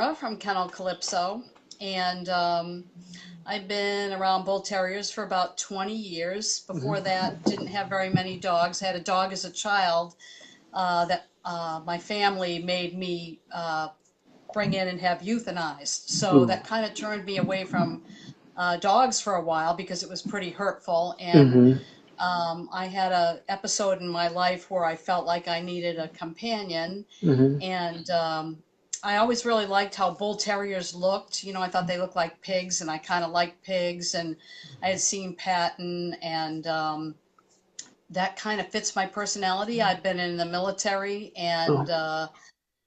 Denra from Kennel Calypso, and I've been around Bull Terriers for about 20 years. Before Hmm. that, didn't have very many dogs. Had a dog as a child that my family made me bring in and have euthanized. So Ooh. that kind of turned me away from dogs for a while because it was pretty hurtful. And Hmm. I had a episode in my life where I felt like I needed a companion, Hmm. and I always really liked how bull terriers looked. I thought they looked like pigs, and I kind of liked pigs. And I had seen Patton, and that kind of fits my personality. I'd been in the military, Oh. and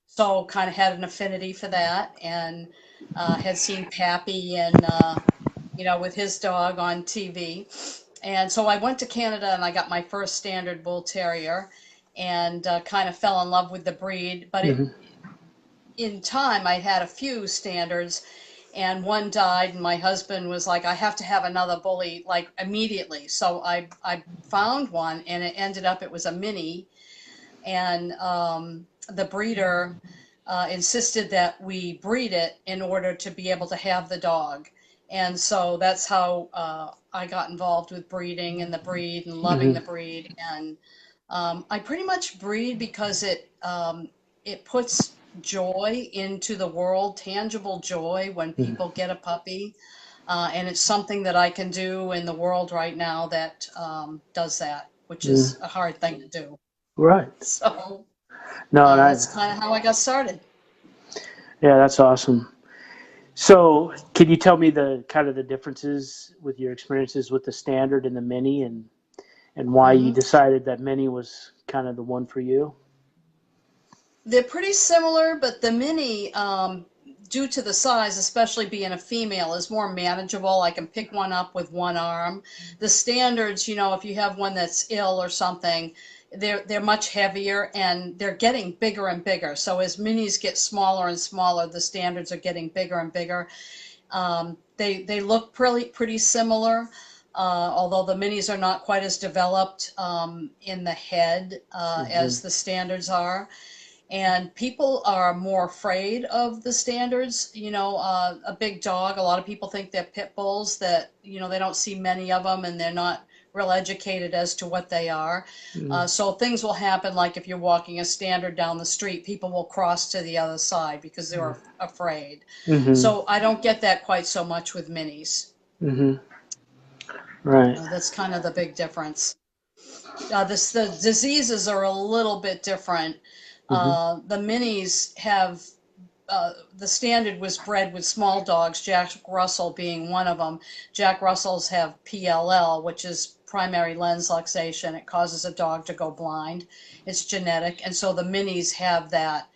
so kind of had an affinity for that, and had seen Pappy and with his dog on TV. And so I went to Canada and I got my first standard bull terrier, and kind of fell in love with the breed. But Hmm. in time, I had a few standards, and one died, and my husband was like, I have to have another bully like immediately. So I found one, and it ended up it was a mini, and the breeder insisted that we breed it in order to be able to have the dog. And so that's how I got involved with breeding and the breed and loving Hmm. the breed. And I pretty much breed because it puts joy into the world, tangible joy when Hmm. people get a puppy. And it's something that I can do in the world right now that does that, which is Hmm. a hard thing to do. Right. So No, and that's kind of how I got started. yeah, that's awesome. So, can you tell me the kind of the differences with your experiences with the standard and the mini, and why you hmm decided that mini was kind of the one for you? They're pretty similar, but the mini, due to the size, especially being a female, is more manageable. I can pick one up with one arm. The standards, if you have one that's ill or something, they're much heavier and they're getting bigger and bigger. So as minis get smaller and smaller, the standards are getting bigger and bigger. They look pretty similar, although the minis are not quite as developed in the head Hmm. as the standards are. And people are more afraid of the standards. A big dog, a lot of people think they're pit bulls, that, they don't see many of them and they're not real educated as to what they are. Hmm. So things will happen like if you're walking a standard down the street, people will cross to the other side because they're afraid. Hmm. So I don't get that quite so much with minis. Hmm. Right. That's kind of the big difference. The diseases are a little bit different. Hmm. The minis have the standard was bred with small dogs, Jack Russell being one of them. Jack Russells have PLL, which is primary lens luxation. It causes a dog to go blind. It's genetic. And so the minis have that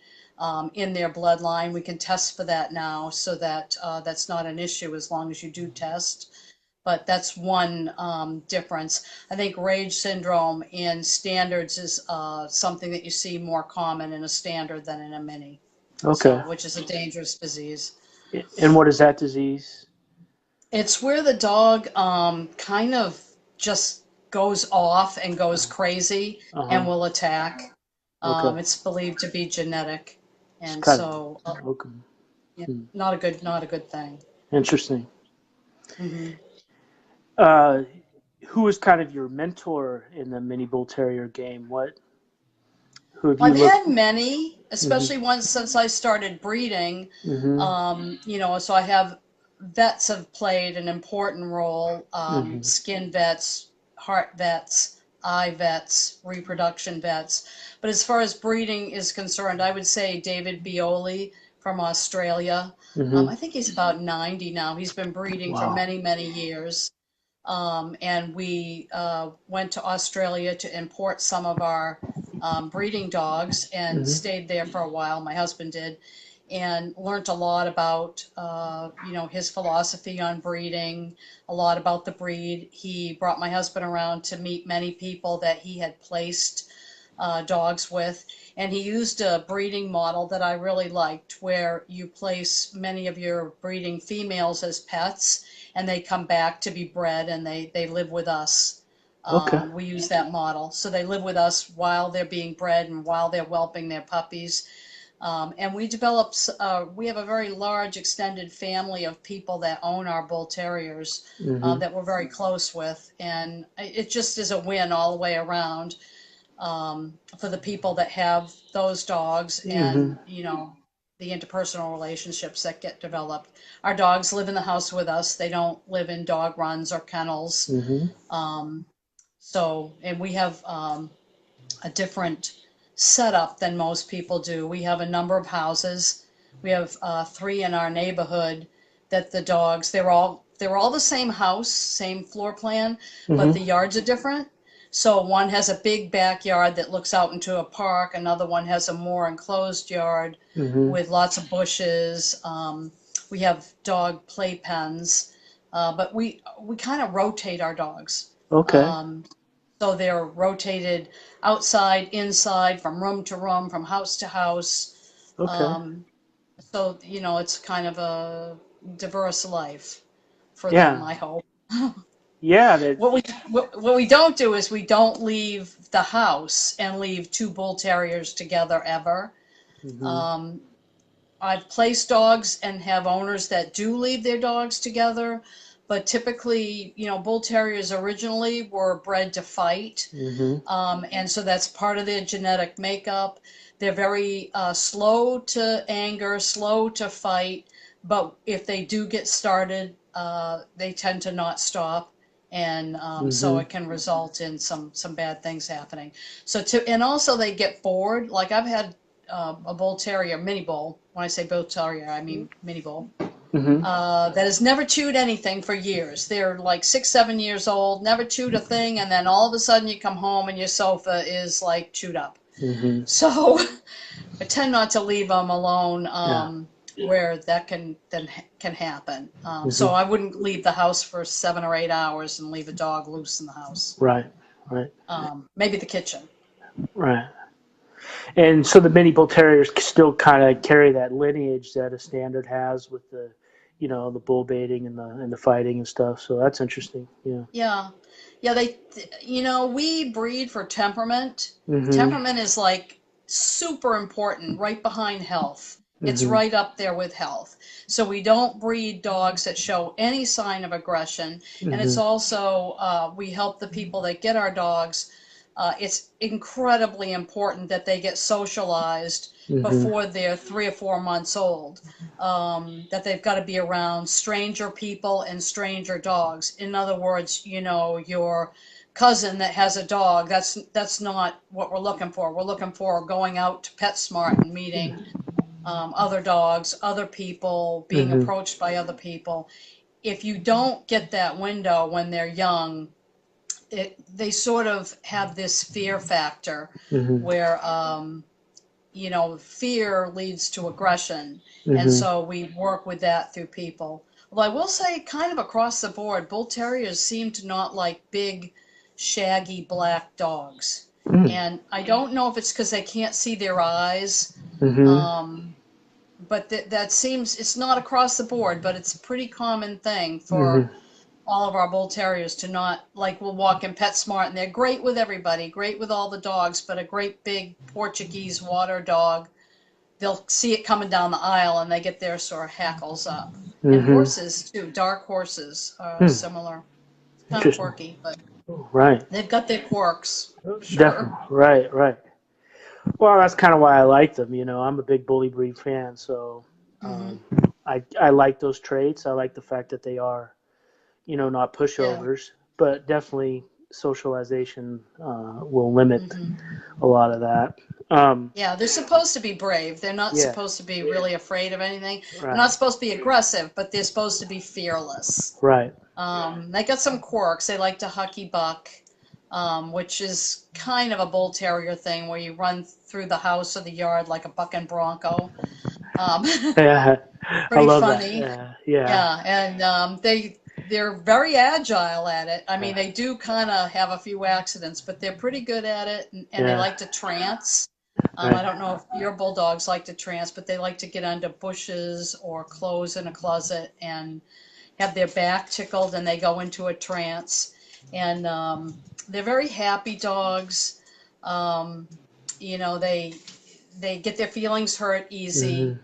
in their bloodline. We can test for that now, so that that's not an issue as long as you do test. But that's one difference. I think rage syndrome in standards is something that you see more common in a standard than in a mini. Okay. So, which is a dangerous disease. And what is that disease? It's where the dog kind of just goes off and goes crazy Uh and huh. will attack. Okay. It's believed to be genetic, It's and kind so of okay. yeah, Hmm. not a good thing. Interesting. hmm Uh, who was kind of your mentor in the mini bull terrier game? Who have you I've looked? had many, Hmm. especially ones since I started breeding. Hmm. So I have vets have played an important role, Hmm. skin vets, heart vets, eye vets, reproduction vets. But as far as breeding is concerned, I would say David Bioli from Australia. Hmm. I think he's about 90 now. He's been breeding for Wow. many, many years. And we went to Australia to import some of our breeding dogs and Hmm. stayed there for a while. My husband did, and learned a lot about his philosophy on breeding, a lot about the breed. He brought my husband around to meet many people that he had placed dogs with, and he used a breeding model that I really liked, where you place many of your breeding females as pets, and they come back to be bred, and they live with us. Okay. We use that model. So they live with us while they're being bred and while they're whelping their puppies. And we developed, we have a very large extended family of people that own our bull terriers that we're very close with. And it just is a win all the way around for the people that have those dogs and, you know, the interpersonal relationships that get developed. Our dogs live in the house with us. They don't live in dog runs or kennels. So, and we have a different setup than most people do. We have a number of houses. We have 3 in our neighborhood that the dogs, they're all the same house, same floor plan, but the yards are different. So one has a big backyard that looks out into a park. Another one has a more enclosed yard with lots of bushes. We have dog play pens, but we kind of rotate our dogs. Okay. So they're rotated outside, inside, from room to room, from house to house. Okay. So, you know, it's kind of a diverse life for them, Yeah. I hope. Yeah. That. What we don't do is we don't leave the house and leave 2 bull terriers together ever. I've placed dogs and have owners that do leave their dogs together, but typically, you know, bull terriers originally were bred to fight, and so that's part of their genetic makeup. They're very slow to anger, slow to fight, but if they do get started, they tend to not stop, and so it can result in some bad things happening. So and also they get bored. Like I've had a bull terrier, mini bull. When I say bull terrier, I mean mini bull. That has never chewed anything for years. They're like 6, 7 years old, never chewed a thing, and then all of a sudden you come home and your sofa is like chewed up. So I tend not to leave them alone where that can happen. So I wouldn't leave the house for 7 or 8 hours and leave a dog loose in the house. Right. Maybe the kitchen. Right. And so the mini bull terriers still kind of carry that lineage that a standard has with the, you know, the bull baiting and the fighting and stuff. So that's interesting. Yeah. Yeah. They, you know, we breed for temperament. Temperament is like super important, right behind health. It's right up there with health. So we don't breed dogs that show any sign of aggression. And it's also, we help the people that get our dogs. It's incredibly important that they get socialized before they're 3 or 4 months old, that they've got to be around stranger people and stranger dogs. In other words, you know, your cousin that has a dog, that's not what we're looking for. We're looking for going out to PetSmart and meeting other dogs, other people, being approached by other people. If you don't get that window when they're young, they sort of have this fear factor where, you know, fear leads to aggression. And so we work with that through people. Well, I will say kind of across the board, bull terriers seem to not like big, shaggy black dogs. And I don't know if it's because they can't see their eyes, but that seems, it's not across the board, but it's a pretty common thing for all of our bull terriers to not, like, we'll walk in PetSmart and they're great with everybody, great with all the dogs, but a great big Portuguese water dog, they'll see it coming down the aisle and they get their sort of hackles up. And horses too, dark horses are similar. Kind of quirky, but they've got their quirks. Definitely. Right. Well, that's kind of why I like them. You know, I'm a big bully breed fan, so I like those traits. I like the fact that they are, you know, not pushovers, but definitely socialization will limit a lot of that. Yeah, they're supposed to be brave. They're not supposed to be really afraid of anything. They're not supposed to be aggressive, but they're supposed to be fearless. Right. They got some quirks. They like to hucky buck, which is kind of a bull terrier thing where you run through the house or the yard like a bucking bronco. Yeah, I love funny. that. And they're very agile at it. I mean, they do kind of have a few accidents, but they're pretty good at it, and they like to trance. I don't know if your bulldogs like to trance, but they like to get under bushes or clothes in a closet and have their back tickled, and they go into a trance. And they're very happy dogs. You know, they get their feelings hurt easy,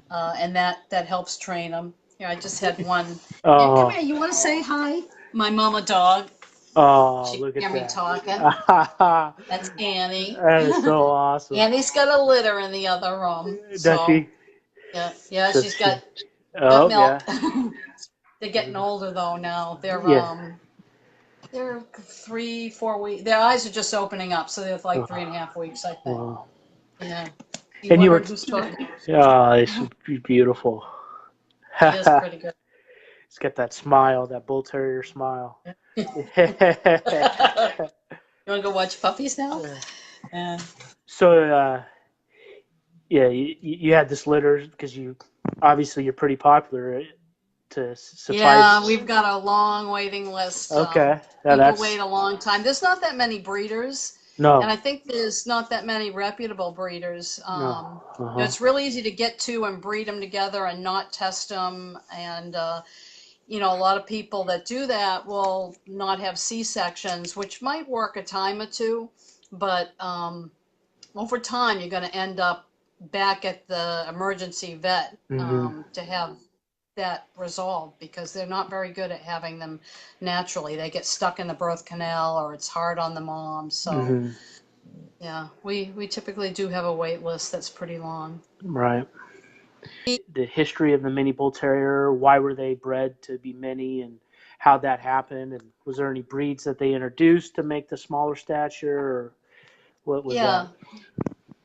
and that helps train them. Here, I just had one. Here, come Oh, here. You want to say hi? My mama dog. oh, She look can at hear me that. talking. That's Annie. That is so awesome. Annie's got a litter in the other room. Does So she? yeah, So she's she? got Oh, yeah. milk. They're getting older though now. Yeah. They're 3, 4 weeks. Their eyes are just opening up, so they're like Oh, 3.5 weeks, I think. wow. Yeah. You And you were, wondering who's talking? oh, it's beautiful. She is pretty good. It's got that smile, that bull terrier smile. You want to go watch puppies now? Yeah. So, yeah, you had this litter because obviously you're pretty popular to Yeah, suffice. we've got a long waiting list. Okay, yeah, People wait a long time. There's not that many breeders, and no, I think there's not that many reputable breeders. no, It's really easy to get to and breed them together and not test them. And a lot of people that do that will not have C-sections, which might work a time or two, but over time you're going to end up back at the emergency vet to have that resolved, because they're not very good at having them naturally. They get stuck in the birth canal, or it's hard on the mom. So yeah, we typically do have a wait list that's pretty long. right. The history of the Mini Bull Terrier, why were they bred to be mini, and how that happened, and was there any breeds that they introduced to make the smaller stature, or what was that? Yeah,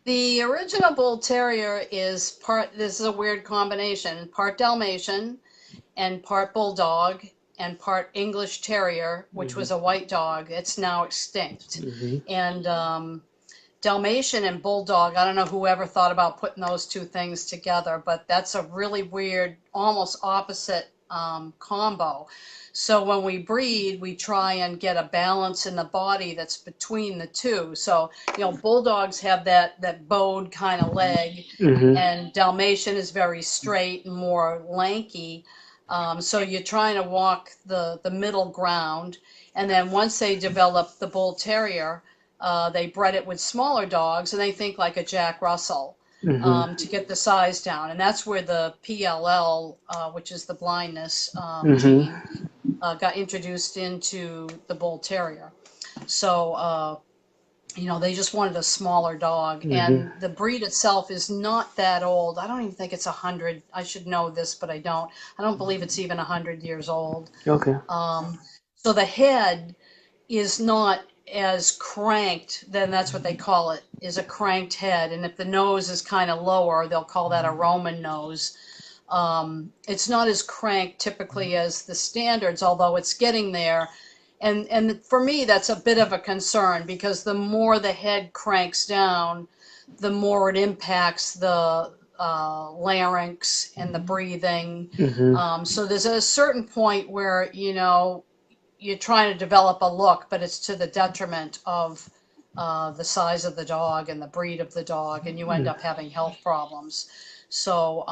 the original Bull Terrier is this is a weird combination, part Dalmatian and part Bulldog and part English Terrier, which was a white dog. It's now extinct. And Dalmatian and Bulldog, I don't know whoever thought about putting those two things together, but that's a really weird, almost opposite combo. So when we breed, we try and get a balance in the body that's between the two. So, Bulldogs have that bowed kind of leg, and Dalmatian is very straight and more lanky. So you're trying to walk the middle ground. And then once they develop the Bull Terrier, they bred it with smaller dogs, and they think like a Jack Russell to get the size down. And that's where the PLL, which is the blindness gene, got introduced into the Bull Terrier. So, they just wanted a smaller dog. And the breed itself is not that old. I don't even think it's 100. I should know this, but I don't. I don't believe it's even 100 years old. Okay. So the head is not as cranked, then that's what they call it, is a cranked head. And if the nose is kind of lower, they'll call that a Roman nose. It's not as cranked typically as the standards, although it's getting there. And for me, that's a bit of a concern, because the more the head cranks down, the more it impacts the larynx and the breathing. So there's a certain point where, you're trying to develop a look, but it's to the detriment of the size of the dog and the breed of the dog, and you end up having health problems. So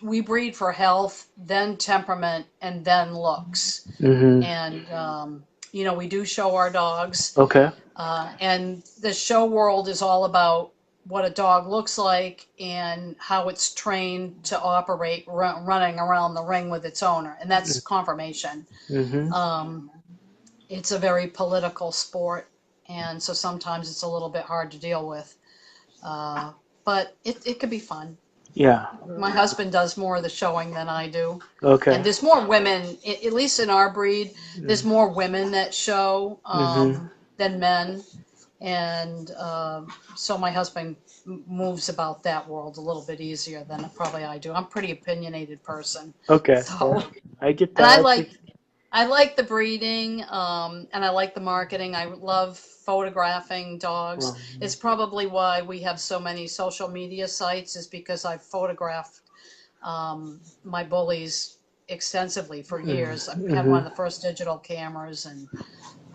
we breed for health, then temperament, and then looks. And we do show our dogs. Okay. And the show world is all about what a dog looks like and how it's trained to operate running around the ring with its owner, and that's conformation. It's a very political sport, and so sometimes it's a little bit hard to deal with, but it could be fun. Yeah. My husband does more of the showing than I do. Okay. And there's more women, at least in our breed, there's more women that show than men. And so my husband moves about that world a little bit easier than probably I do. I'm a pretty opinionated person. Okay. So, I get and that. I like the breeding, and I like the marketing. I love photographing dogs. Well, It's probably why we have so many social media sites, is because I've photographed my bullies extensively for years. I had one of the first digital cameras, and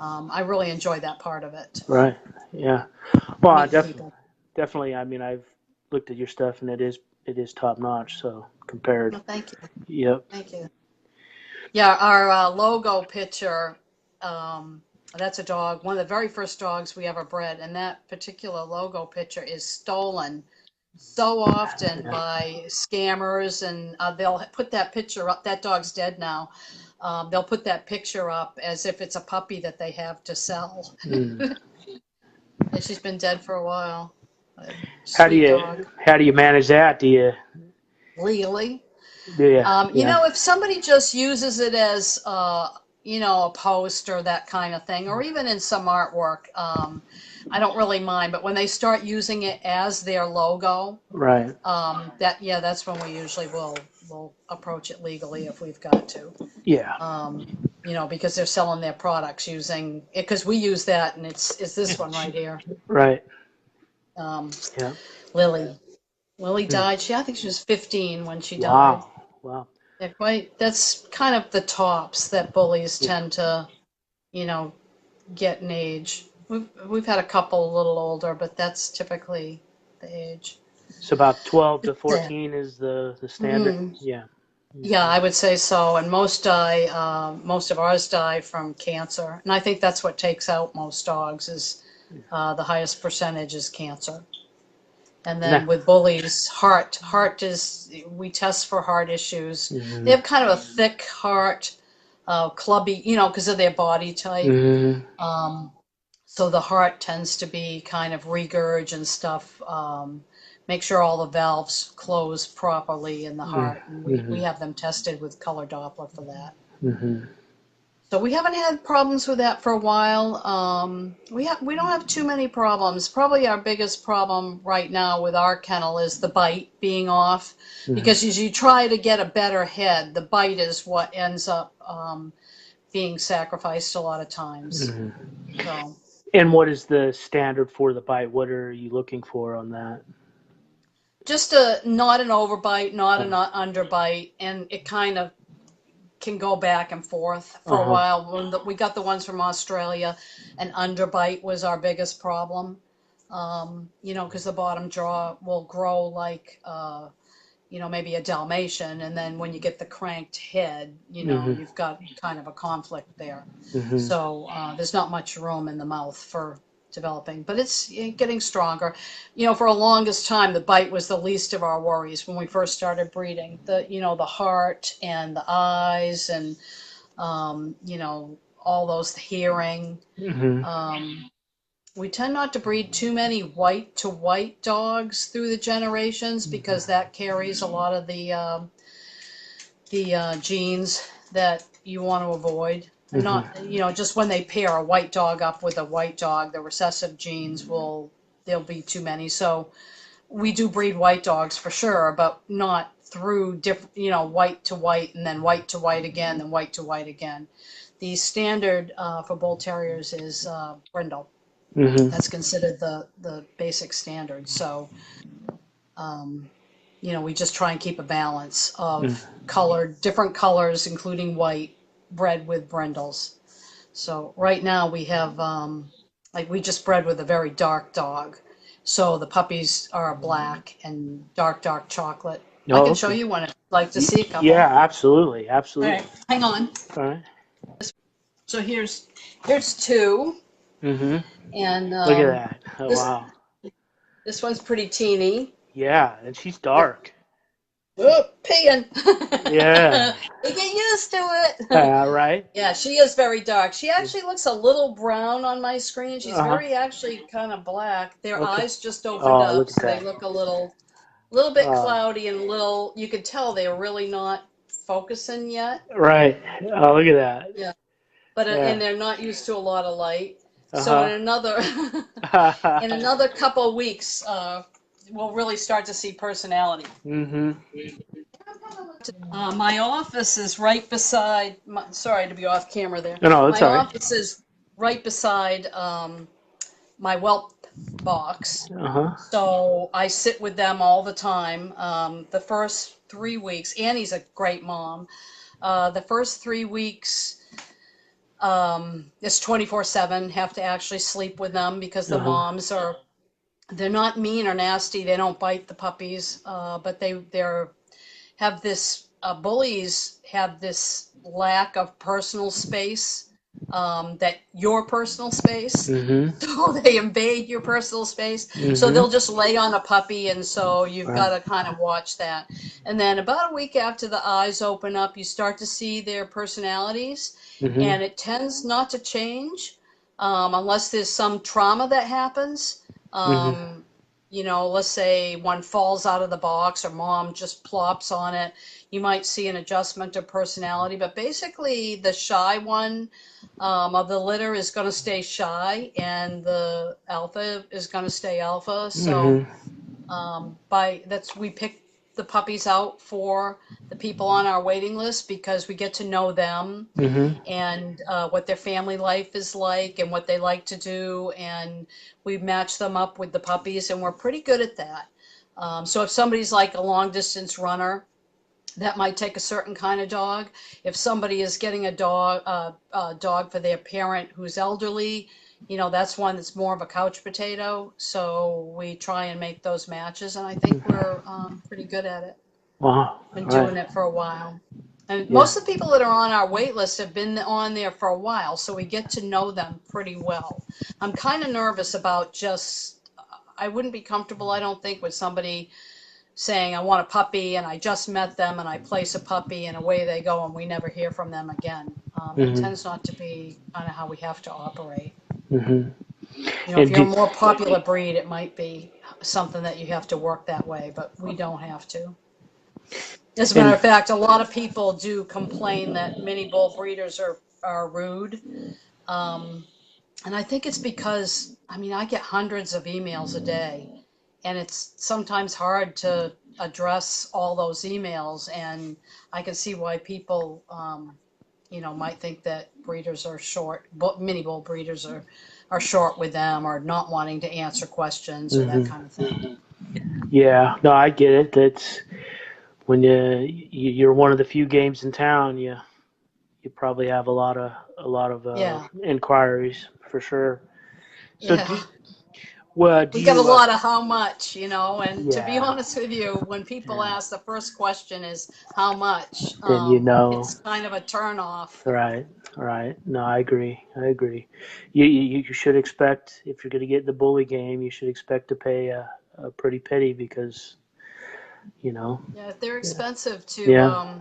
I really enjoy that part of it. Right. Yeah. Well, I People. definitely. I mean, I've looked at your stuff, and it is top notch. So compared. Well, thank you. Yep. Thank you. Yeah, our logo picture That's a dog, one of the very first dogs we ever bred, and that particular logo picture is stolen so often Yeah. by scammers, and they'll put that picture up. That dog's dead now. They'll put that picture up as if it's a puppy that they have to sell. Mm. And she's been dead for a while. How do Sweet you dog. how do you manage that? Do you Legally. You yeah. know, if somebody just uses it as, you know, a post or that kind of thing, or even in some artwork, I don't really mind. But when they start using it as their logo, Right. yeah, that's when we usually will approach it legally if we've got to. Yeah. You know, because they're selling their products using it, because we use that, and it's this one right here. Right. Um, Yeah. Lily. Lily Mm. died. I think she was 15 when she died. Wow. Wow. They're quite, that's kind of the tops that bullies Yeah. tend to, you know, get in age. We've had a couple a little older, but that's typically the age. So about 12 to It's sad. 14 is the standard. Mm, Yeah. yeah, Okay. I would say so. And most of ours die from cancer. And I think that's what takes out most dogs is the highest percentage is cancer. And then Nah. with bullies, heart is, we test for heart issues. They Mm-hmm. have kind of a thick heart, clubby, you know, because of their body type. Mm-hmm. Um, so the heart tends to be kind of regurg and stuff. Make sure all the valves close properly in the heart. And we Mm-hmm. have them tested with color Doppler for that. Mm-hmm. So we haven't had problems with that for a while. We don't have too many problems. Probably our biggest problem right now with our kennel is the bite being off, Mm-hmm. because as you try to get a better head, the bite is what ends up being sacrificed a lot of times. Mm-hmm. So And what is the standard for the bite? What are you looking for on that? just a not an overbite, not an Oh. underbite, and it kind of can go back and forth for a Uh-huh. while. We got the ones from Australia, an underbite was our biggest problem. You know, because the bottom jaw will grow like, you know, maybe a Dalmatian, and then when you get the cranked head, you know, Mm-hmm. you've got kind of a conflict there. Mm-hmm. So there's not much room in the mouth for developing, but it's getting stronger. You know, for a longest time, the bite was the least of our worries when we first started breeding. You know, the heart and the eyes and, you know, all those, the hearing. Mm-hmm. Um, we tend not to breed too many white to white dogs through the generations because that carries a lot of the genes that you want to avoid. And not, Mm-hmm. you know, just when they pair a white dog up with a white dog, the recessive genes there'll be too many. So we do breed white dogs for sure, but not through different, you know, white to white and then white to white again, then white to white again. The standard for bull terriers is brindle. Mm-hmm. That's considered the basic standard. So, you know, we just try and keep a balance of different colors, including white, bred with brindles. So right now we have, like we just bred with a very dark dog. So the puppies are black and dark chocolate. I Oh, can show okay. you one if you'd like to see a couple. Yeah, absolutely, All right, absolutely. hang on. All right. So here's two, Mm-hmm. and Look at that. Oh, this wow. this one's pretty teeny. Yeah, and she's dark. Oh, peeing. Yeah. You get used to it. Right. Yeah, she is very dark. She actually looks a little brown on my screen. She's Uh-huh. very actually kind of black. Their Okay. eyes just opened Oh, up, look at so they that. look a little bit Uh, cloudy and a little. You could tell they're really not focusing yet. right. Oh, look at that. Yeah, but and Yeah. they're not used to a lot of light. So Uh-huh. in another couple of weeks, we'll really start to see personality. Mm-hmm. My office is right beside. Sorry to be off camera there. No, it's My all right. office is right beside my whelp box. Uh-huh. So I sit with them all the time. The first 3 weeks, Annie's a great mom. The first 3 weeks, it's 24/7. Have to actually sleep with them because the Uh-huh. moms they're not mean or nasty. They don't bite the puppies, but they're have this bullies have this lack of personal space. that your personal space. Mm-hmm. So they invade your personal space. So Mm-hmm. they'll just lay on a puppy, and so you've got Right. to kind of watch that. And then about a week after the eyes open up, you start to see their personalities, Mm-hmm. and it tends not to change unless there's some trauma that happens. Mm-hmm. Um, let's say one falls out of the box or mom just plops on it. You might see an adjustment of personality, but basically the shy one of the litter is going to stay shy, and the alpha is going to stay alpha. So Mm-hmm. we pick the puppies out for the people on our waiting list because we get to know them Mm-hmm. and what their family life is like and what they like to do, and we match them up with the puppies, and we're pretty good at that. So if somebody's like a long distance runner, that might take a certain kind of dog. If somebody is getting a dog for their parent who's elderly, that's one that's more of a couch potato. So we try and make those matches, and I think we're pretty good at it. Wow. Been Right. doing it for a while. And Yeah. most of the people that are on our wait list have been on there for a while, so we get to know them pretty well. I'm kind of nervous about I wouldn't be comfortable, I don't think, with somebody saying, I want a puppy, and I just met them, and I place a puppy, and away they go, and we never hear from them again. That Mm-hmm. tends not to be kind of how we have to operate. Mm-hmm. If And you're a do, more popular breed, it might be something that you have to work that way, but we don't have to. As a matter and of fact, a lot of people do complain that mini bull breeders are rude. Um, and I think it's because, I mean, I get hundreds of emails a day, and it's sometimes hard to address all those emails. And I can see why people, might think that breeders are short, mini bull breeders are short with them, or not wanting to answer questions or that mm-hmm. kind of thing. Yeah. No, I get it. That's when you're one of the few games in town. You probably have a lot of Yeah, inquiries for sure. So yeah. do well, do We get a you lot of how much, and to be yeah, honest with you, when people yeah, ask, the first question is how much, then you know. it's kind of a turn off. Right, right. No, I agree. I agree. You should expect, if you're going to get in the bully game, you should expect to pay a pretty penny because you know. Yeah, they're Yeah. expensive to, Yeah.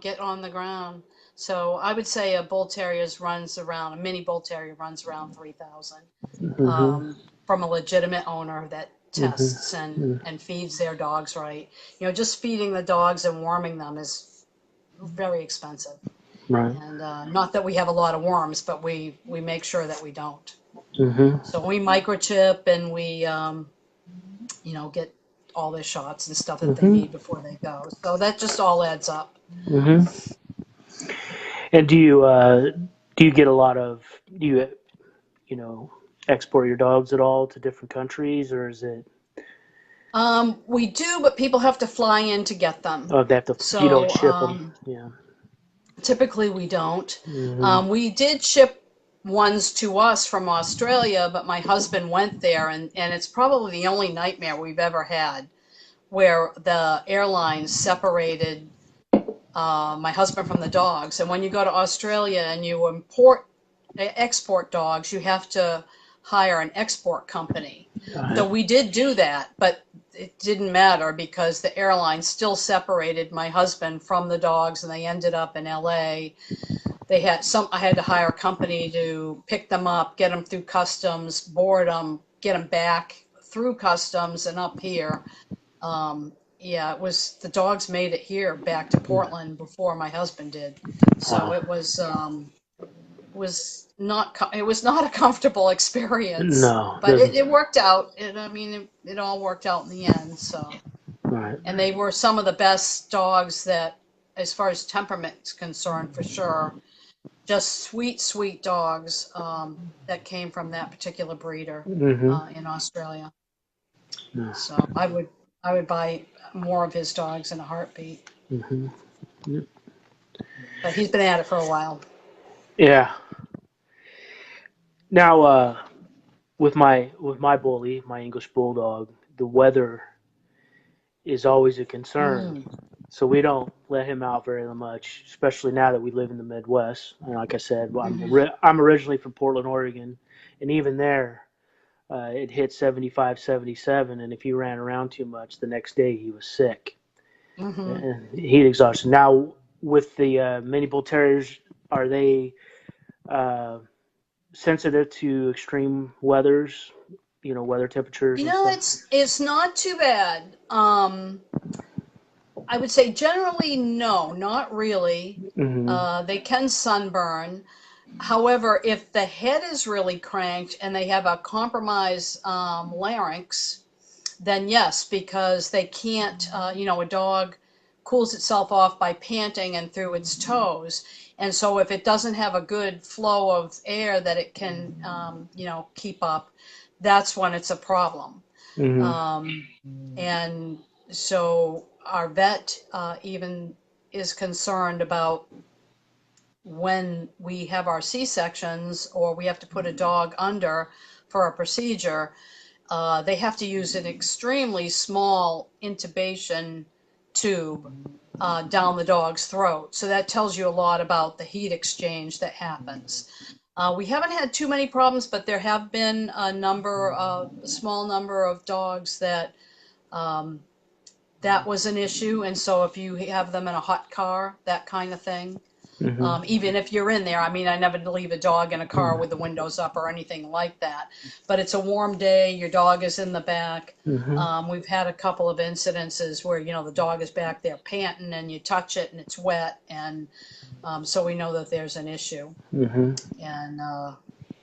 get on the ground. So I would say a mini bull terrier runs around 3,000, Mhm. um, from a legitimate owner that Mhm. tests and, Mhm. and feeds their dogs right. Just feeding the dogs and warming them is very expensive. Right. And not that we have a lot of worms, but we make sure that we don't. Mhm. So we microchip, and we get all their shots and stuff that they Mhm. need before they go. So that just all adds up. Mhm. And do you get a lot of do you know export your dogs at all to different countries, or is it We do, but people have to fly in to get them. oh they have to you don't So ship them? Yeah. typically we don't. Mhm. We did ship ones to us from Australia, but my husband went there, and it's probably the only nightmare we've ever had, where the airlines separated my husband from the dogs. And when you go to Australia and you export dogs, you have to hire an export company. Right. So we did do that, but it didn't matter because the airline still separated my husband from the dogs, and they ended up in LA. I had to hire a company to pick them up, get them through customs, board them, get them back through customs and up here. Yeah, the dogs made it here back to Portland before my husband did. So Wow. it was not a comfortable experience, No, but doesn't. it worked out. It all worked out in the end. So, Right. and they were some of the best dogs that, as far as temperament is concerned, for sure, just sweet, sweet dogs, that came from that particular breeder, Mhm. in Australia. No. So I would buy more of his dogs in a heartbeat. Mhm. But he's been at it for a while. Yeah. Now, with my bully, my English bulldog, the weather is always a concern. Mm. So we don't let him out very much, especially now that we live in the Midwest. And like I said, well, I'm originally from Portland, Oregon, and even there, it hit 75, 77, and if he ran around too much, the next day he was sick Mm-hmm. and heat exhaustion. Now with the Mini Bull Terriers, are they uh, sensitive to extreme weathers? Weather temperatures You and know, stuff. it's not too bad. I would say generally no, not really. Hmm. They can sunburn. However, if the head is really cranked and they have a compromised larynx, then yes, because they can't, a dog cools itself off by panting and through its toes. And so if it doesn't have a good flow of air that it can, keep up, that's when it's a problem. Hmm. And so our vet even is concerned about when we have our C-sections or we have to put a dog under for a procedure, they have to use an extremely small intubation tube down the dog's throat. So that tells you a lot about the heat exchange that happens. We haven't had too many problems, but there have been a small number of dogs um, that was an issue. And so if you have them in a hot car, that kind of thing, Hmm. even if you're in there. I mean, I never leave a dog in a car with the windows up or anything like that. But it's a warm day, your dog is in the back. Hmm. We've had a couple of incidences where, the dog is back there panting and you touch it and it's wet. And so we know that there's an issue. Hmm. And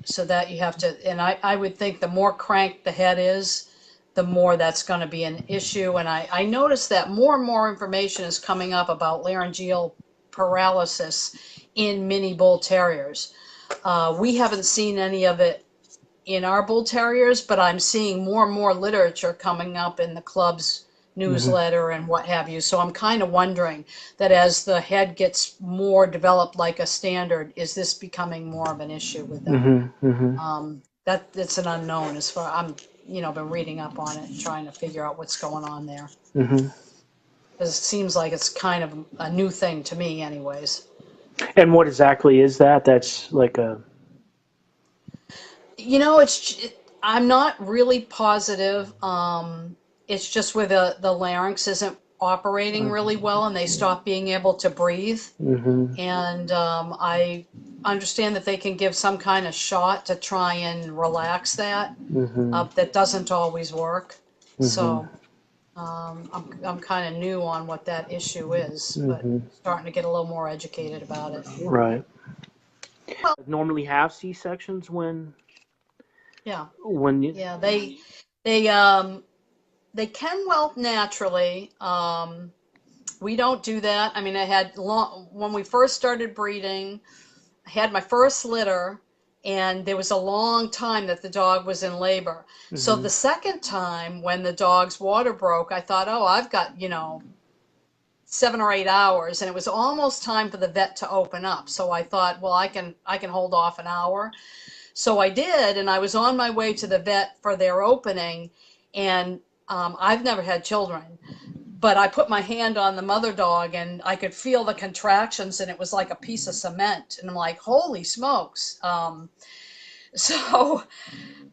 so that you have to, and I would think the more cranked the head is, the more that's going to be an issue. And I noticed that more and more information is coming up about laryngeal paralysis in mini bull terriers. We haven't seen any of it in our bull terriers, but I'm seeing more and more literature coming up in the club's Hmm. newsletter and what have you. So I'm kind of wondering that as the head gets more developed like a standard, is this becoming more of an issue with them? Hmm. Hmm. That's an unknown as far I'm been reading up on it and trying to figure out what's going on there. Hmm. Because it seems like it's kind of a new thing to me anyways. And what exactly is that? That's like a. I'm not really positive. It's just where the larynx isn't operating really well and they stop being able to breathe. Hmm. And I understand that they can give some kind of shot to try and relax that. Hmm. That doesn't always work. Hmm. So I'm kind of new on what that issue is, but Hmm. starting to get a little more educated about it. Right. Well, Normally have C-sections yeah, when you. yeah, they can whelp naturally. We don't do that. I mean, when we first started breeding, I had my first litter, and there was a long time that the dog was in labor. So Hmm. the second time when the dog's water broke, I thought, oh, I've got, 7 or 8 hours, and it was almost time for the vet to open up. So I thought, well, I can hold off an hour. So I did, and I was on my way to the vet for their opening, and I've never had children, but I put my hand on the mother dog and I could feel the contractions, and it was like a piece of cement. And I'm like, holy smokes. So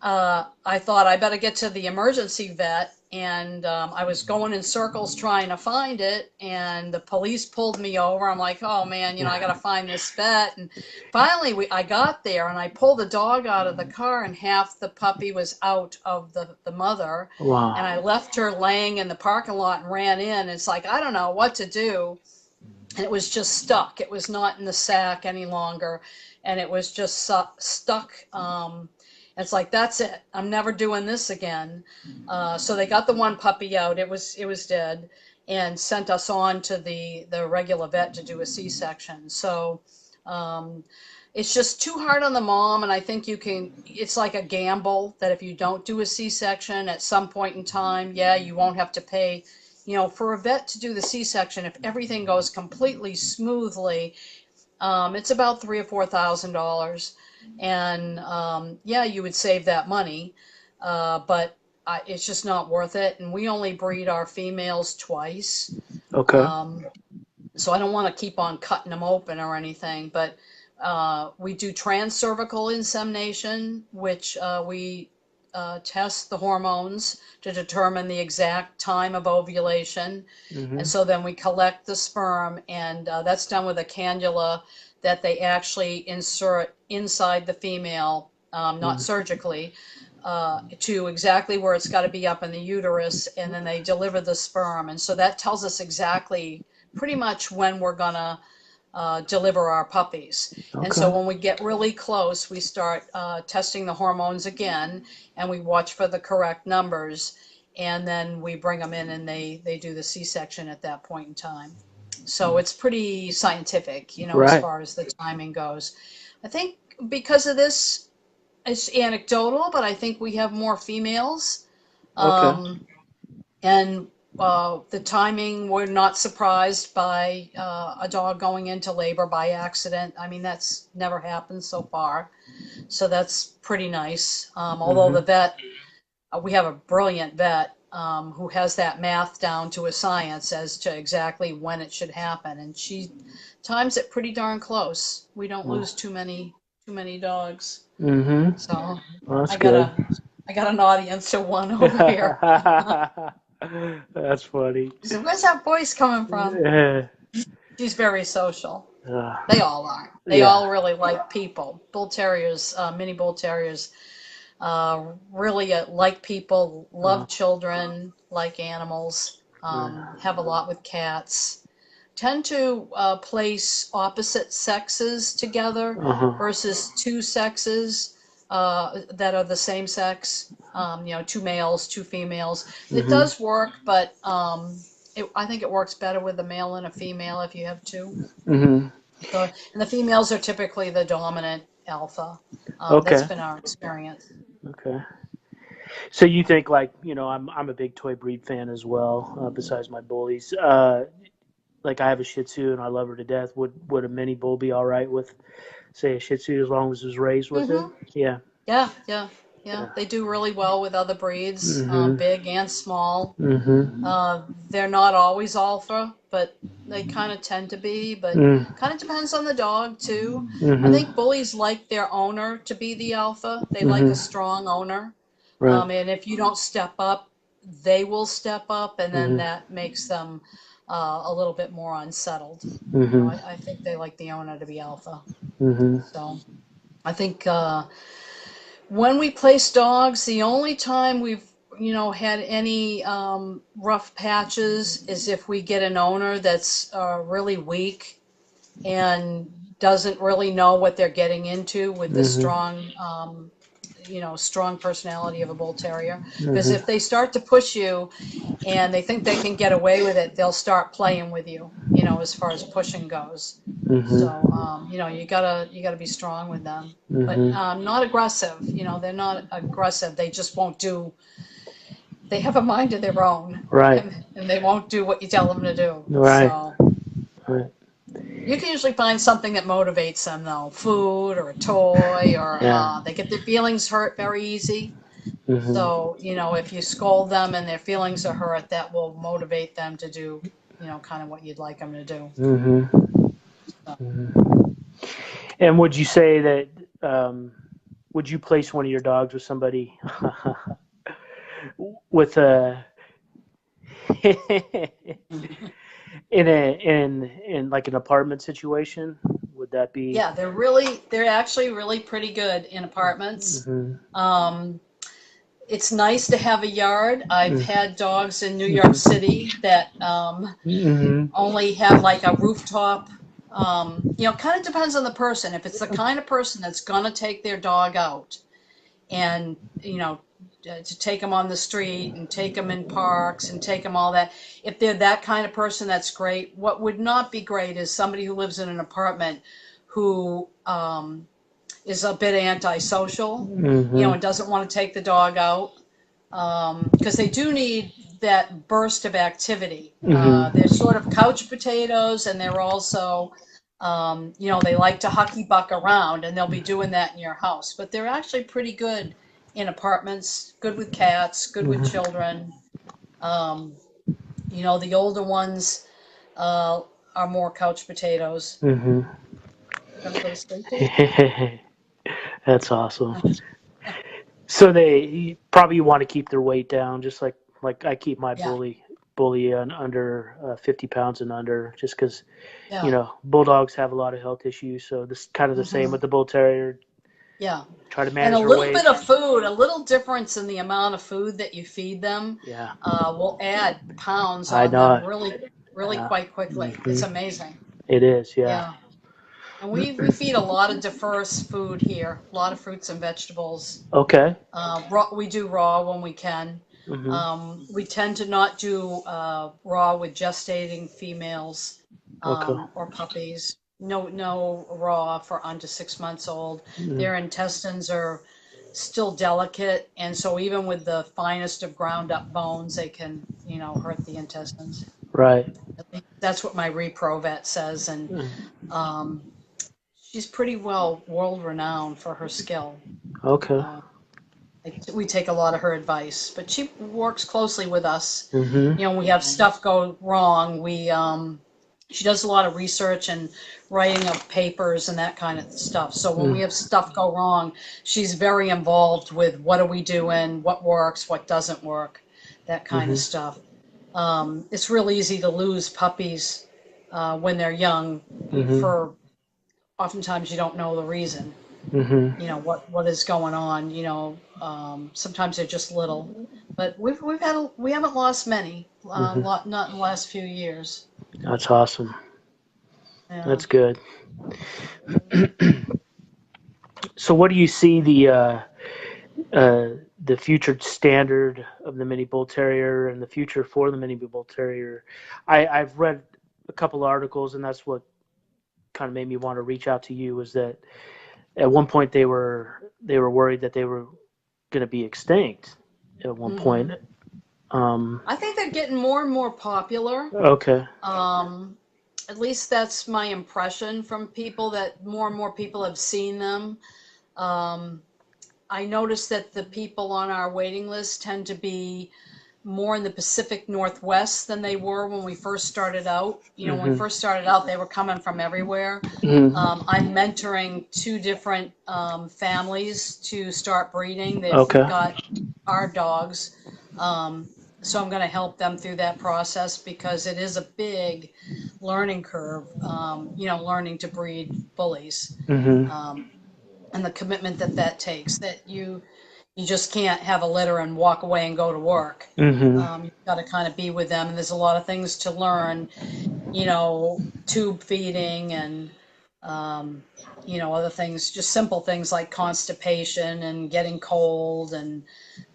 I thought I better get to the emergency vet. And I was going in circles trying to find it. And the police pulled me over. I'm like, oh man, I got to find this vet. And finally, I got there and I pulled the dog out of the car, and half the puppy was out of the mother. And Wow. I left her laying in the parking lot and ran in. It's like, I don't know what to do. And it was just stuck. It was not in the sack any longer. And it was just stuck. It's like, that's it. I'm never doing this again. So they got the one puppy out. It was dead, and sent us on to the regular vet to do a C-section. So um, it's just too hard on the mom, and I think it's like a gamble that if you don't do a C-section at some point in time, yeah, you won't have to pay. For a vet to do the C-section, if everything goes completely smoothly, it's about $3,000 or $4,000, and yeah, you would save that money, but it's just not worth it. And we only breed our females twice. Okay. So I don't want to keep on cutting them open or anything, but we do transcervical insemination, which we test the hormones to determine the exact time of ovulation. And so then we collect the sperm, and that's done with a cannula that they actually insert inside the female, not surgically, to exactly where it's got to be up in the uterus, and then they deliver the sperm. And so that tells us exactly pretty much when we're going to deliver our puppies. Okay. And so when we get really close, we start testing the hormones again, and we watch for the correct numbers, and then we bring them in, and they do the C-section at that point in time. So it's pretty scientific, you know, Right. as far as the timing goes. I think because of this, it's anecdotal, but I think we have more females. Okay. And the timing, we're not surprised by a dog going into labor by accident. I mean, that's never happened so far. So that's pretty nice. Although the vet, we have a brilliant vet who has that math down to a science as to exactly when it should happen. And she times it pretty darn close. We don't lose too many dogs. So Well, that's I got an audience of one over here. That's funny. So where's that voice coming from? She's very social. They all are. They all really like people. Bull Terriers, Mini Bull Terriers, really like people, love children, like animals, have a lot with cats, tend to place opposite sexes together versus two sexes that are the same sex, you know, two males, two females. It does work, but I think it works better with a male and a female if you have two. So, and the females are typically the dominant alpha. That's been our experience. Okay. So you think, like, you know, I'm a big toy breed fan as well, besides my bullies. Like, I have a Shih Tzu and I love her to death. Would a Mini Bull be all right with, say, a Shih Tzu as long as it was raised with it? Yeah. Yeah. They do really well with other breeds, big and small. They're not always alpha, but they kind of tend to be. But kind of depends on the dog too. I think bullies like their owner to be the alpha. They like a strong owner. Right. And if you don't step up, they will step up, and then that makes them a little bit more unsettled. You know, I think they like the owner to be alpha. So I think when we place dogs, the only time we've, you know, had any rough patches is if we get an owner that's really weak and doesn't really know what they're getting into with the strong, you know, strong personality of a Bull Terrier. Because if they start to push you and they think they can get away with it, they'll start playing with you, you know, as far as pushing goes. So, you know, you gotta be strong with them, but not aggressive. You know, they're not aggressive. They just won't do. They have a mind of their own, right? And they won't do what you tell them to do. Right. So, right. You can usually find something that motivates them, though, food or a toy, or they get their feelings hurt very easy. So, you know, if you scold them and their feelings are hurt, that will motivate them to do, you know, kind of what you'd like them to do. And would you say that, would you place one of your dogs with somebody with a, in like an apartment situation? Would that be? Yeah, they're actually really pretty good in apartments. It's nice to have a yard. I've had dogs in New York City that only have like a rooftop. You know, kind of depends on the person. If it's the kind of person that's going to take their dog out and, you know, to take them on the street and take them in parks and take them all that. If they're that kind of person, that's great. What would not be great is somebody who lives in an apartment who is a bit antisocial, you know, and doesn't want to take the dog out, because they do need that burst of activity. They're sort of couch potatoes, and they're also, you know, they like to hucky buck around, and they'll be doing that in your house. But they're actually pretty good in apartments, good with cats, good with Mm-hmm. children. You know, the older ones are more couch potatoes. Mm-hmm. Gonna go to sleep, Dave? That's awesome. So they probably want to keep their weight down, just like I keep my Yeah, bully on under 50 pounds and under, just because yeah. bulldogs have a lot of health issues. So this kind of the same Hmm. with the bull terrier. Yeah. Try to And a manage her little bit weight. of food, a little difference in the amount of food that you feed them Yeah, will add pounds I on know them it. really, really Yeah, quite quickly. hmm It's amazing. it is. Yeah. Yeah. And we feed a lot of diverse food here, a lot of fruits and vegetables. Okay. We do raw when we can. Hmm. We tend to not do raw with gestating females Okay. or puppies. No, no raw for under 6 months old. Mm. Their intestines are still delicate, and so even with the finest of ground up bones, they can, hurt the intestines. Right. At least that's what my repro vet says, and Mm. um, she's pretty well world renowned for her skill. Okay. Uh, we take a lot of her advice, but she works closely with us. Hmm. When we have stuff go wrong, she does a lot of research and writing of papers and that kind of stuff. So when we Mm. have stuff go wrong, she's very involved with what are we doing, what works, what doesn't work, that kind of Hmm. stuff. It's real easy to lose puppies when they're young. Hmm. For oftentimes you don't know the reason, Hmm. what is going on. Sometimes they're just little, but we haven't lost many, Hmm. not in the last few years. That's awesome. Yeah. That's good. So, what do you see uh, the future standard of the mini bull terrier and the future for the mini bull terrier? I've read a couple articles, and that's what kind of made me want to reach out to you. Is that at one point they were worried that they were going to be extinct at one Hmm. point. Um, I think they're getting more and more popular. okay. Um, at least that's my impression from people, that more and more people have seen them. Um, I noticed that the people on our waiting list tend to be more in the Pacific Northwest than they were when we first started out. When we Hmm. first started out, they were coming from everywhere. Hmm. I'm mentoring two different families to start breeding. They've Okay. got our dogs. Um, so I'm going to help them through that process because it is a big learning curve, learning to breed bullies. Hmm. Um, and the commitment that takes, that you just can't have a litter and walk away and go to work. Hmm. You've got to kind of be with them, and there's a lot of things to learn, tube feeding and, um, other things, just simple things like constipation and getting cold and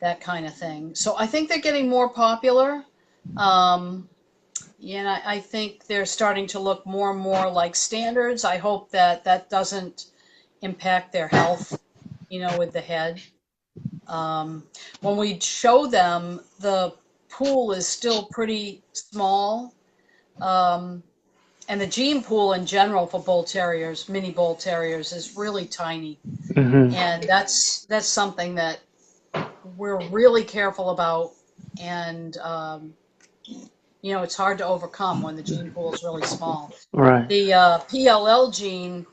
that kind of thing. So I think they're getting more popular. Um, yeah, and I think they're starting to look more and more like standards. I hope that doesn't impact their health, with the head. When we show them, the pool is still pretty small. Um, and the gene pool in general for bull terriers, mini bull terriers, is really tiny. Hmm. And that's something that we're really careful about. And, it's hard to overcome when the gene pool is really small. Right. The PLL gene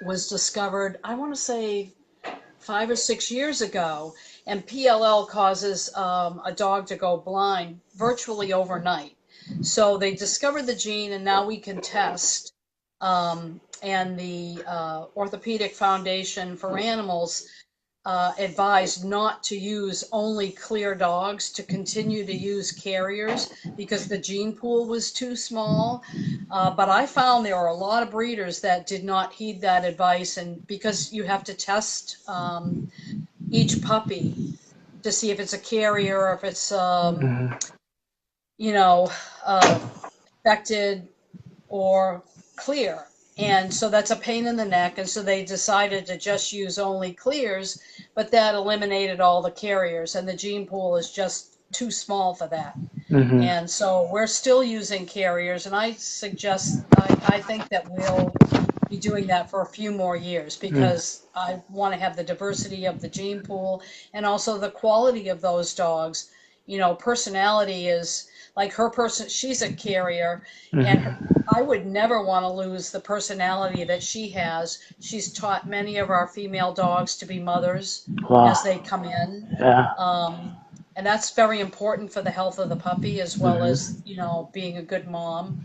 was discovered, I want to say, 5 or 6 years ago, and PLL causes a dog to go blind virtually overnight. So they discovered the gene, and now we can test. And the Orthopedic Foundation for Animals advised not to use only clear dogs, to continue to use carriers because the gene pool was too small. But I found there were a lot of breeders that did not heed that advice, and because you have to test each puppy to see if it's a carrier or if it's Hmm. you know uh, affected or clear. And so that's a pain in the neck, and so they decided to just use only clears, but that eliminated all the carriers, and the gene pool is just too small for that. Hmm. And so we're still using carriers, and I think that be doing that for a few more years because I want to have the diversity of the gene pool and also the quality of those dogs. You know, personality is like her person, she's a carrier, and I would never want to lose the personality that she has. She's taught many of our female dogs to be mothers as they come in. Yeah. And that's very important for the health of the puppy as well as, you know, being a good mom.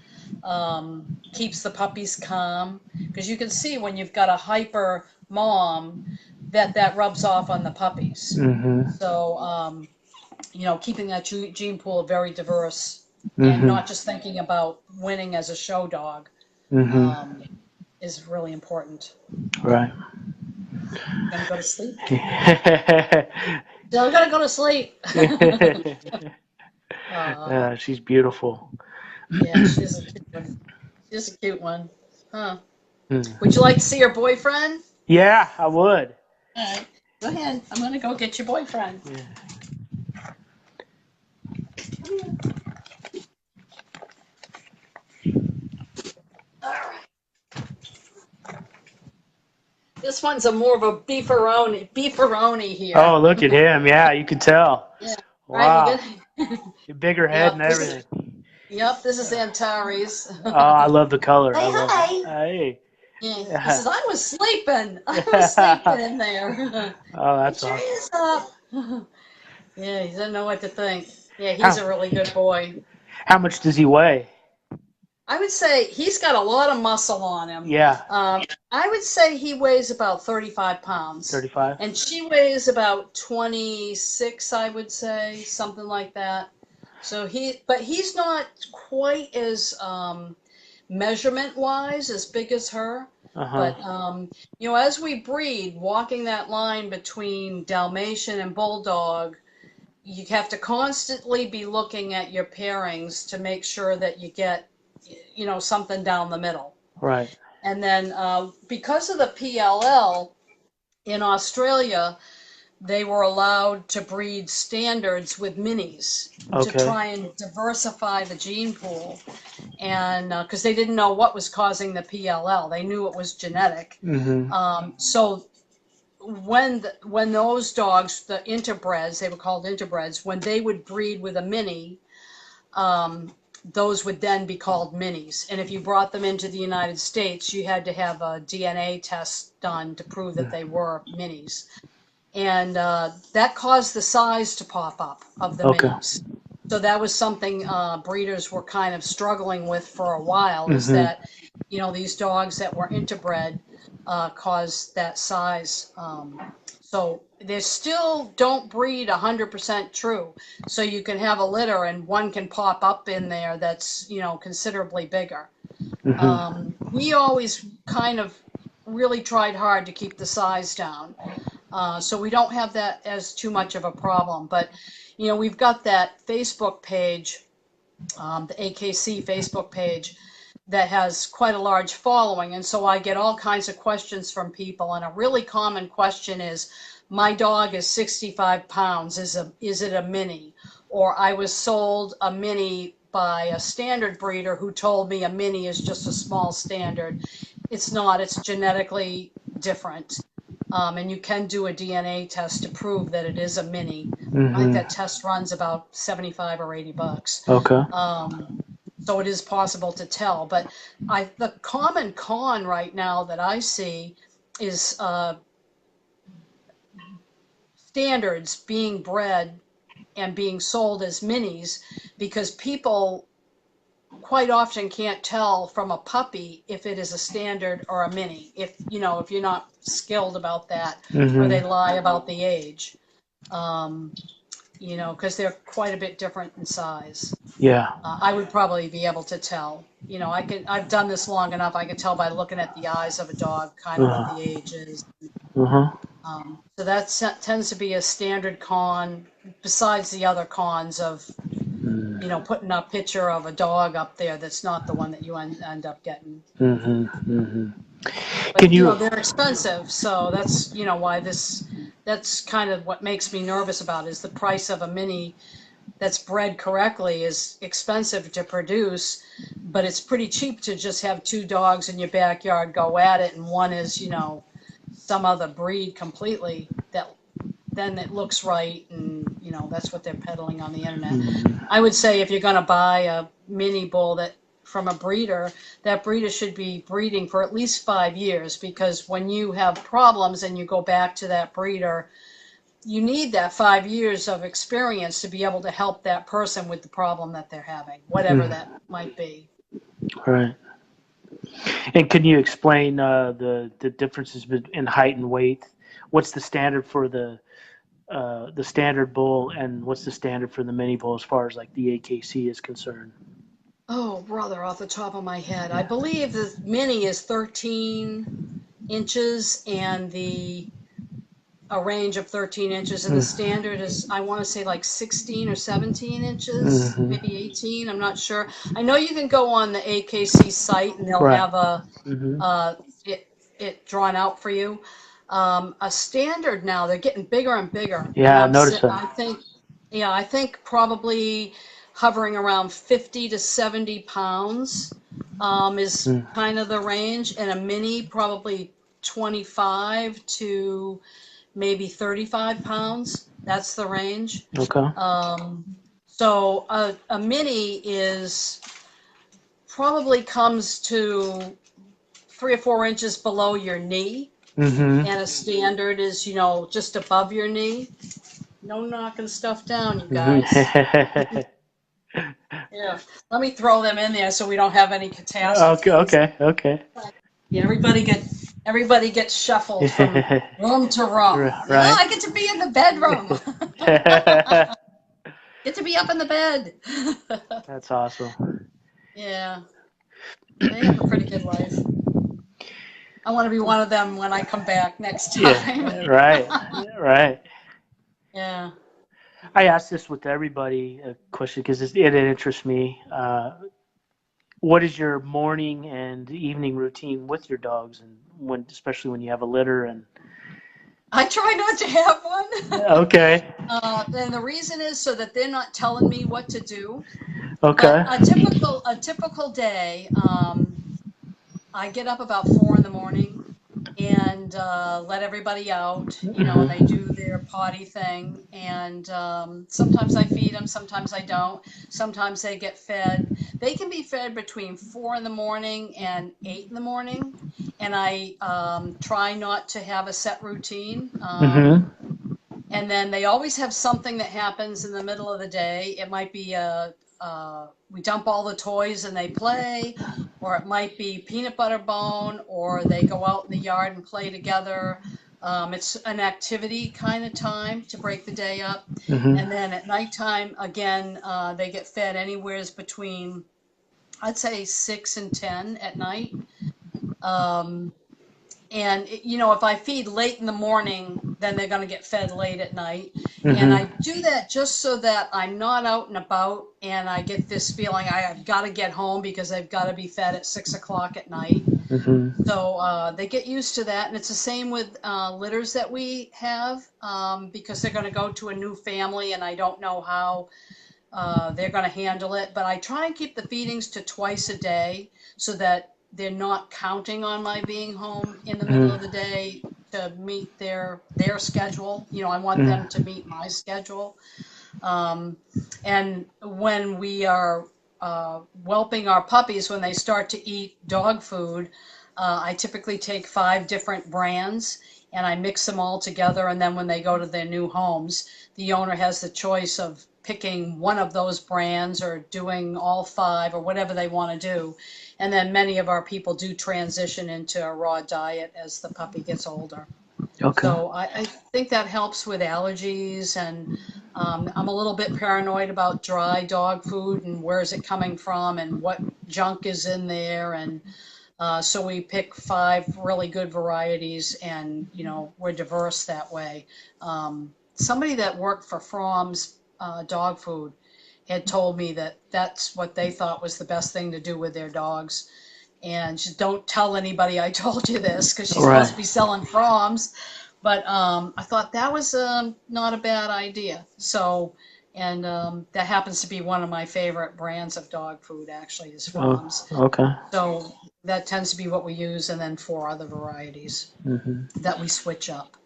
Keeps the puppies calm because you can see when you've got a hyper mom that rubs off on the puppies. So, you know, keeping that gene pool very diverse and not just thinking about winning as a show dog is really important. Right. Gonna go to sleep? Still gonna go to sleep. She's beautiful. Yeah, she's a cute one. She's a cute one. Huh. Would you like to see your boyfriend? Yeah, I would. All right. Go ahead. I'm going to go get your boyfriend. Yeah. All right. This one's more of a beefaroni here. Oh, look at him. Yeah, you can tell. Yeah. Wow. Right, Your bigger head and everything. Yep, this is Antares. Oh, I love the color. Say hi. Hey. Yeah. He says, I was sleeping. I was sleeping in there. Oh, that's awesome. Up. Yeah, he doesn't know what to think. Yeah, he's a really good boy. How much does he weigh? I would say he's got a lot of muscle on him. Yeah. I would say he weighs about 35 pounds. 35? And she weighs about 26, I would say, something like that. So but he's not quite as measurement-wise as big as her. But, you know, as we breed, walking that line between Dalmatian and Bulldog, you have to constantly be looking at your pairings to make sure that you get, you know, something down the middle. Right. And then because of the PLL in Australia, they were allowed to breed standards with minis to try and diversify the gene pool. And because they didn't know what was causing the PLL, they knew it was genetic. So when those dogs, the interbreds, they were called interbreds, when they would breed with a mini, those would then be called minis. And if you brought them into the United States, you had to have a DNA test done to prove that they were minis. And that caused the size to pop up of the minis. So that was something breeders were kind of struggling with for a while, is that, you know, these dogs that were interbred caused that size. So they still don't breed 100% true. So you can have a litter and one can pop up in there that's, you know, considerably bigger. We always kind of really tried hard to keep the size down. So we don't have that as too much of a problem. But, you know, we've got that Facebook page, the AKC Facebook page, that has quite a large following. And so I get all kinds of questions from people. And a really common question is, my dog is 65 pounds. Is it a mini? Or I was sold a mini by a standard breeder who told me a mini is just a small standard. It's not. It's genetically different. And you can do a DNA test to prove that it is a mini. I think that test runs about $75 or $80. Okay. So it is possible to tell. But the common con right now that I see is standards being bred and being sold as minis, because people quite often can't tell from a puppy if it is a standard or a mini, if you're not skilled about that, or they lie about the age, because they're quite a bit different in size. Yeah. I would probably be able to tell. I've done this long enough. I can tell by looking at the eyes of a dog kind of what the age is. So that tends to be a standard con, besides the other cons of putting a picture of a dog up there that's not the one that you end up getting. But they're expensive, so that's why that's kind of what makes me nervous about it, is the price of a mini that's bred correctly is expensive to produce, but it's pretty cheap to just have two dogs in your backyard go at it, and one is, some other breed completely, that then it looks right, and that's what they're peddling on the internet. I would say if you're going to buy a mini bull that from a breeder, that breeder should be breeding for at least 5 years, because when you have problems and you go back to that breeder, you need that 5 years of experience to be able to help that person with the problem that they're having, whatever that might be. Right. And can you explain the differences in height and weight? What's the standard for the standard bull, and what's the standard for the mini bull as far as like the AKC is concerned? Oh, brother, off the top of my head, I believe the mini is 13 inches and a range of 13 inches, and the standard is, I want to say, like 16 or 17 inches, maybe 18. I'm not sure. I know you can go on the AKC site and they'll have it drawn out for you. A standard now, they're getting bigger and bigger. Yeah, I and noticed that. I think probably hovering around 50 to 70 pounds is kind of the range, and a mini probably 25 to maybe 35 pounds. That's the range. Okay. So a mini probably comes to 3 or 4 inches below your knee, and a standard is, just above your knee. No knocking stuff down, you guys. Yeah, let me throw them in there so we don't have any catastrophes. Okay. Yeah, everybody gets shuffled from room to room. Right. Oh, I get to be in the bedroom. Get to be up in the bed. That's awesome. Yeah, they have a pretty good life. I want to be one of them when I come back next time. Yeah, right. Yeah. I ask this with everybody a question because it interests me. What is your morning and evening routine with your dogs, and especially when you have a litter? And I try not to have one. Okay. And the reason is so that they're not telling me what to do. Okay. But a typical day, I get up about 4 in the morning and let everybody out. They do their potty thing, and sometimes I feed them, sometimes I don't. Sometimes they get fed. They can be fed between 4 in the morning and 8 in the morning, and I try not to have a set routine. And then they always have something that happens in the middle of the day. It might be we dump all the toys and they play, or it might be peanut butter bone, or they go out in the yard and play together. It's an activity kind of time to break the day up. And then at nighttime, again, they get fed anywhere between, I'd say, 6 and 10 at night. And, if I feed late in the morning, then they're going to get fed late at night. And I do that just so that I'm not out and about and I get this feeling I've got to get home because they've got to be fed at 6 o'clock at night. So they get used to that. And it's the same with litters that we have, because they're going to go to a new family and I don't know how they're going to handle it. But I try and keep the feedings to twice a day so that they're not counting on my being home in the middle of the day to meet their schedule. I want them to meet my schedule. And when we are whelping our puppies, when they start to eat dog food, I typically take 5 different brands and I mix them all together. And then when they go to their new homes, the owner has the choice of picking one of those brands or doing all 5 or whatever they want to do. And then many of our people do transition into a raw diet as the puppy gets older. Okay. So I think that helps with allergies, and I'm a little bit paranoid about dry dog food and where is it coming from and what junk is in there. And so we pick 5 really good varieties, and we're diverse that way. Somebody that worked for Fromm's dog food had told me that that's what they thought was the best thing to do with their dogs. And just don't tell anybody I told you this, because she's supposed to be selling Fromm's. But I thought that was not a bad idea. So, And that happens to be one of my favorite brands of dog food, actually, is Oh, Fromm's. okay. So that tends to be what we use, and then 4 other varieties that we switch up.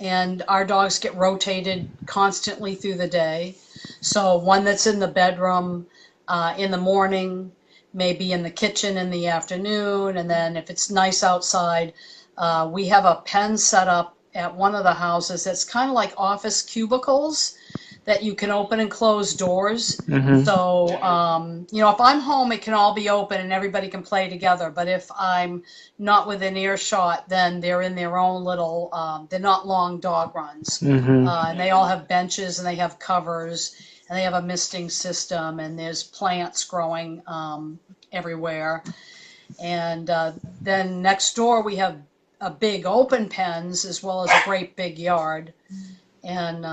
And our dogs get rotated constantly through the day. So one that's in the bedroom in the morning, maybe in the kitchen in the afternoon, and then if it's nice outside, we have a pen set up at one of the houses that's kind of like office cubicles that you can open and close doors. So, if I'm home, it can all be open and everybody can play together. But if I'm not within earshot, then they're in their own little, they're not long dog runs. And they all have benches and they have covers and they have a misting system and there's plants growing everywhere. And then next door, we have a big open pens as well as a great big yard. And,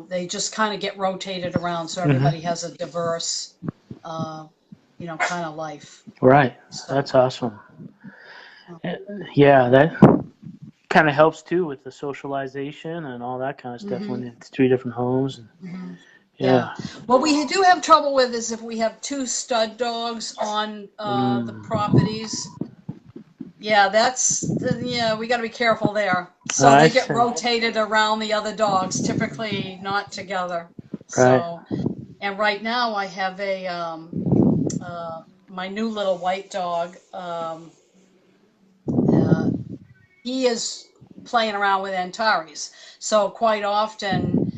they just kind of get rotated around so everybody has a diverse, kind of life. Right. So, That's awesome. Yeah, that kind of helps too with the socialization and all that kind of stuff when it's 3 different homes. And, yeah. What we do have trouble with is if we have 2 stud dogs on the properties. Yeah, we got to be careful there. So they get rotated around the other dogs, typically not together. So, and right now I have my new little white dog. He is playing around with Antares. So quite often,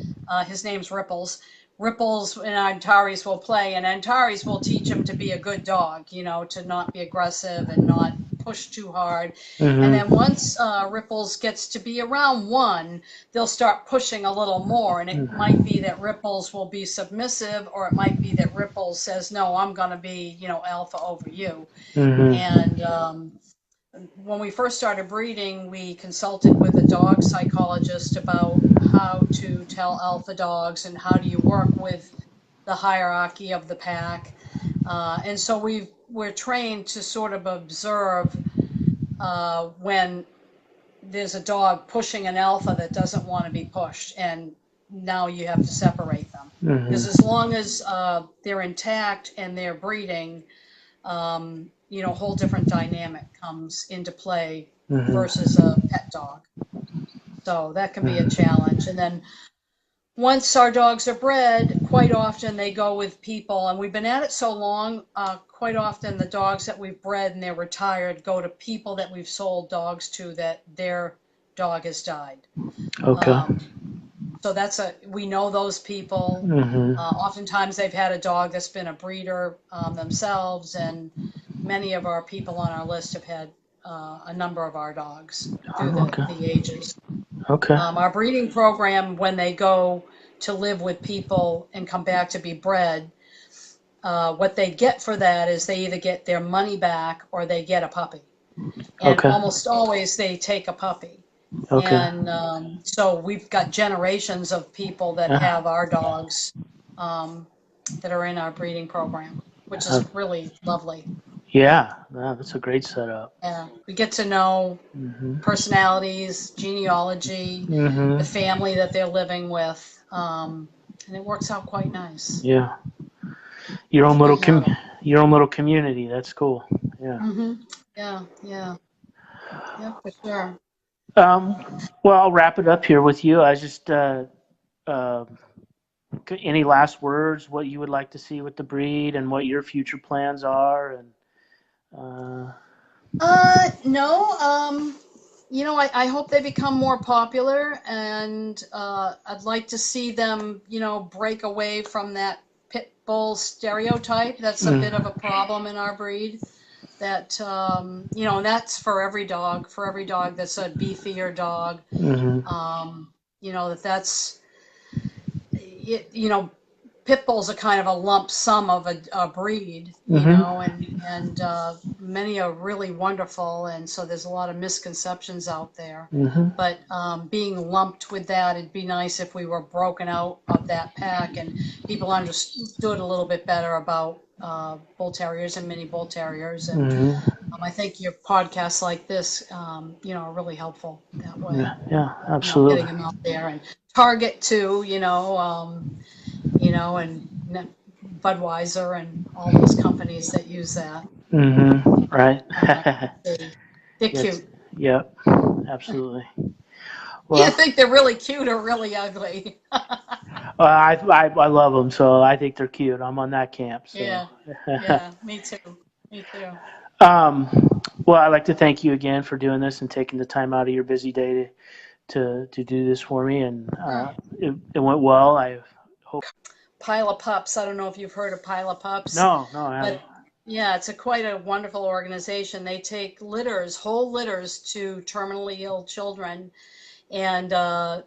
his name's Ripples. Ripples and Antares will play, and Antares will teach him to be a good dog, to not be aggressive and not push too hard. And then once Ripples gets to be around 1, they'll start pushing a little more. And it might be that Ripples will be submissive, or it might be that Ripples says, no, I'm going to be, alpha over you. And when we first started breeding, we consulted with a dog psychologist about how to tell alpha dogs and how do you work with the hierarchy of the pack. And so we're trained to sort of observe when there's a dog pushing an alpha that doesn't want to be pushed, and now you have to separate them. Because as long as they're intact and they're breeding, a whole different dynamic comes into play versus a pet dog. So that can be a challenge. And then once our dogs are bred, quite often they go with people, and we've been at it so long, quite often the dogs that we've bred and they're retired go to people that we've sold dogs to that their dog has died. Okay. So we know those people. Oftentimes they've had a dog that's been a breeder themselves, and many of our people on our list have had a number of our dogs through the ages. Okay. Our breeding program, when they go to live with people and come back to be bred, what they get for that is they either get their money back or they get a puppy. And almost always they take a puppy. And so we've got generations of people that have our dogs that are in our breeding program, which is really lovely. Yeah, that's a great setup. Yeah, we get to know personalities, genealogy, the family that they're living with, and it works out quite nice. Yeah, your own little community. That's cool. Yeah. Yeah, for sure. Well, I'll wrap it up here with you. I just any last words? What you would like to see with the breed, and what your future plans are, and. No. I hope they become more popular, and I'd like to see them, break away from that pit bull stereotype. That's a bit of a problem in our breed. That, and that's for every dog that's a beefier dog. That's, pit bulls are kind of a lump sum of a breed, and many are really wonderful, and so there's a lot of misconceptions out there. But being lumped with that, it'd be nice if we were broken out of that pack and people understood a little bit better about bull terriers and mini bull terriers. And I think your podcasts like this, are really helpful that way. Yeah, absolutely. Getting them out there and Target too, and Budweiser and all those companies that use that. Right. They're Yes. cute. Yep. Absolutely. You Well, think they're really cute or really ugly? I love them, so I think they're cute. I'm on that camp. So. Yeah, yeah, me too. Me too. um, well, I'd like to thank you again for doing this and taking the time out of your busy day to do this for me, and it went well. I hope. Pile of Pups. I don't know if you've heard of Pile of Pups, No, no, I haven't. but yeah, it's quite a wonderful organization. They take litters, whole litters, to terminally ill children, and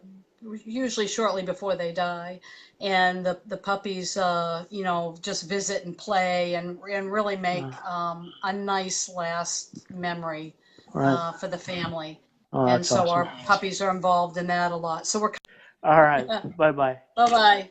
usually shortly before they die. And the puppies, just visit and play and really make a nice last memory Right. for the family. Oh, And that's so awesome. our puppies are involved in that a lot. So we're All right. Bye bye. bye bye.